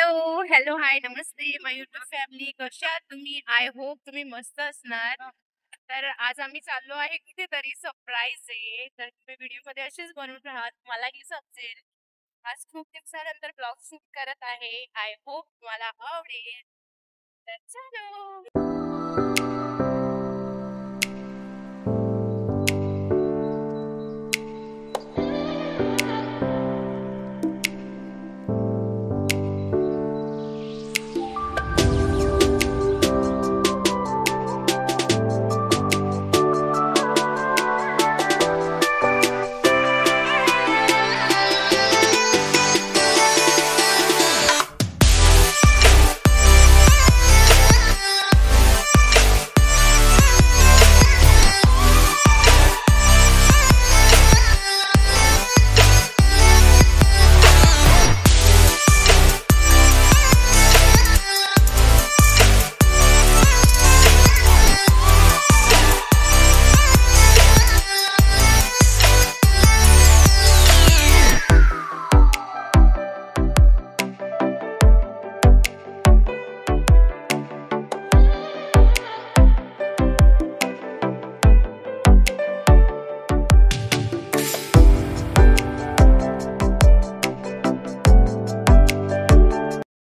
Hello, हाय, नमस्ते माय YouTube family. कशा आहात तुम्ही? आय होप तुम्ही मस्त असणार. तर आज आम्ही चाललो आहे कुठेतरी सरप्राईज आहे. तर तुम्ही व्हिडिओमध्ये असेच बनवून राहा, मलाही समजेल. आज खूप दिवसानंतर ब्लॉग शूट करत आहे. आय होप तुम्हाला आवडेल. तर चलो.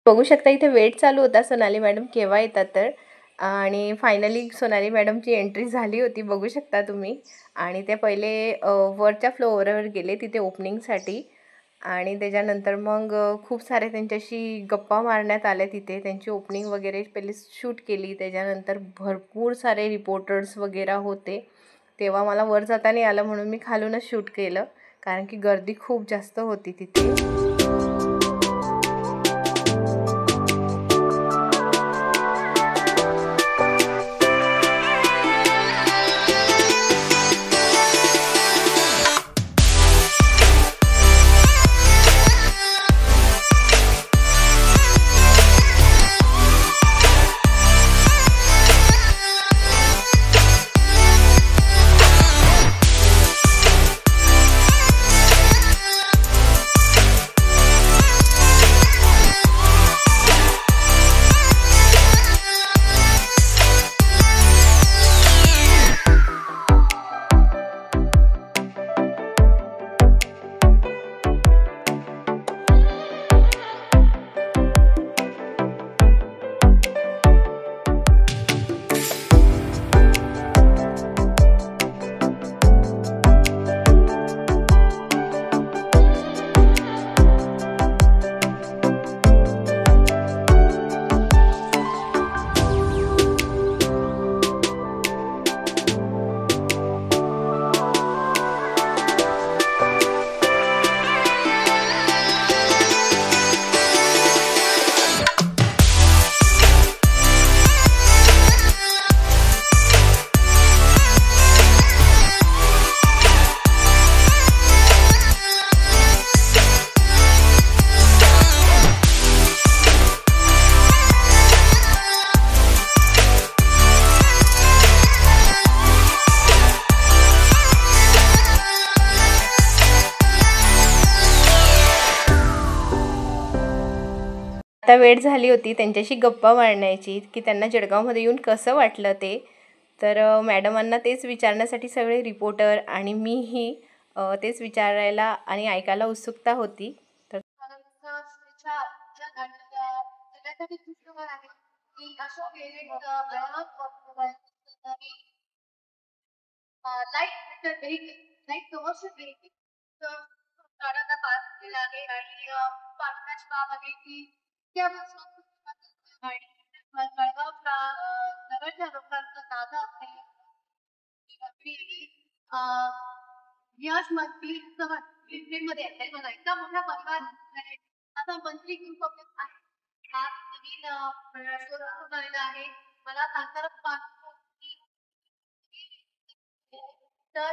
बघू शकता इथे वेट चालू होता सोनाली मॅडम केव्हा येतात तर. आणि फायनली सोनाली मॅडमची एंट्री झाली होती, बघू शकता तुम्ही. आणि ते पहिले वरच्या फ्लोअरवर गेले तिथे ओपनिंगसाठी. आणि त्याच्यानंतर मग खूप सारे त्यांच्याशी गप्पा मारण्यात आल्या तिथे. त्यांची ओपनिंग वगैरे पहिले शूट केली. त्याच्यानंतर भरपूर सारे रिपोर्टर्स वगैरे होते. तेव्हा मला वर जाता नाही आलं म्हणून मी खालूनच शूट केलं, कारण की गर्दी खूप जास्त होती तिथे. आता वेळ झाली होती त्यांच्याशी गप्पा मारण्याची, की त्यांना जळगावमध्ये येऊन कसं वाटलं ते. तर मॅडमांना तेच विचारण्यासाठी सगळे रिपोर्टर आणि मीही तेच विचारायला आणि ऐकायला उत्सुकता होती. तर यश मंत्री मध्ये इतका मोठा परिवार आता मंत्री ग्रुप आहे. हा नवीन शोध आहे. मला सांगता तर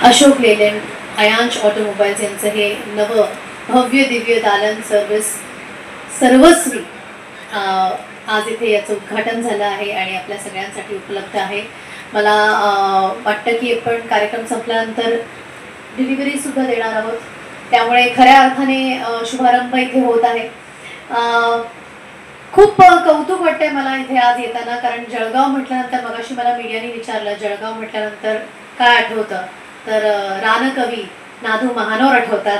अशोक लेलँड, अयांश ऑटोमोबाईल्स यांचं हे नवं भव्य दिव्य दालन सर्वस्वी आज इथे याचं उद्घाटन झालं आहे आणि आपल्या सगळ्यांसाठी उपलब्ध आहे. मला वाटतं की आपण कार्यक्रम संपल्यानंतर डिलिव्हरीसुद्धा देणार आहोत, त्यामुळे खऱ्या अर्थाने शुभारंभ इथे होत आहे. खूप कौतुक वाटतंय मला इथे आज येताना, कारण जळगाव म्हटल्यानंतर मगाशी मला मीडियाने विचारलं जळगाव म्हटल्यानंतर काय आठवतं, तर रानकवी नाधू महानोर आठवतात.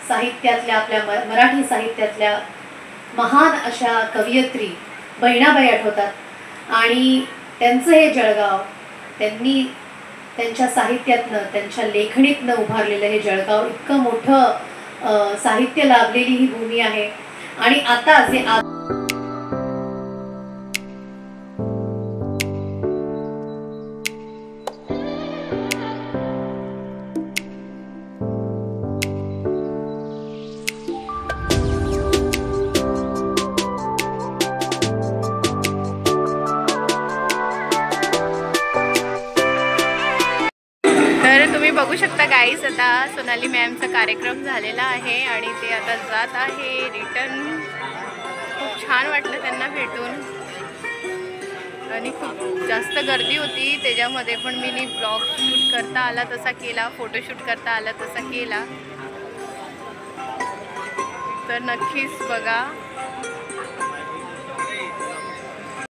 साहित्यातल्या आपल्या मराठी साहित्यातल्या महान अशा कवयित्री बहिणाबाई आठवतात आणि त्यांचं हे जळगाव, त्यांनी त्यांच्या साहित्यातनं त्यांच्या लेखणीतनं उभारलेलं हे जळगाव इतकं मोठं साहित्य लाभलेली ही भूमी आहे. आणि आता जे बघू शकता गाईस, आता सोनाली मॅमचा कार्यक्रम झालेला आहे आणि ते आता जात आहे रिटर्न. खूप छान वाटलं त्यांना भेटून आणि खूप जास्त गर्दी होती, त्याच्यामध्ये पण मी ब्लॉग शूट करता आला तसा केला, फोटोशूट करता आला तसा केला. तर नक्कीच बघा.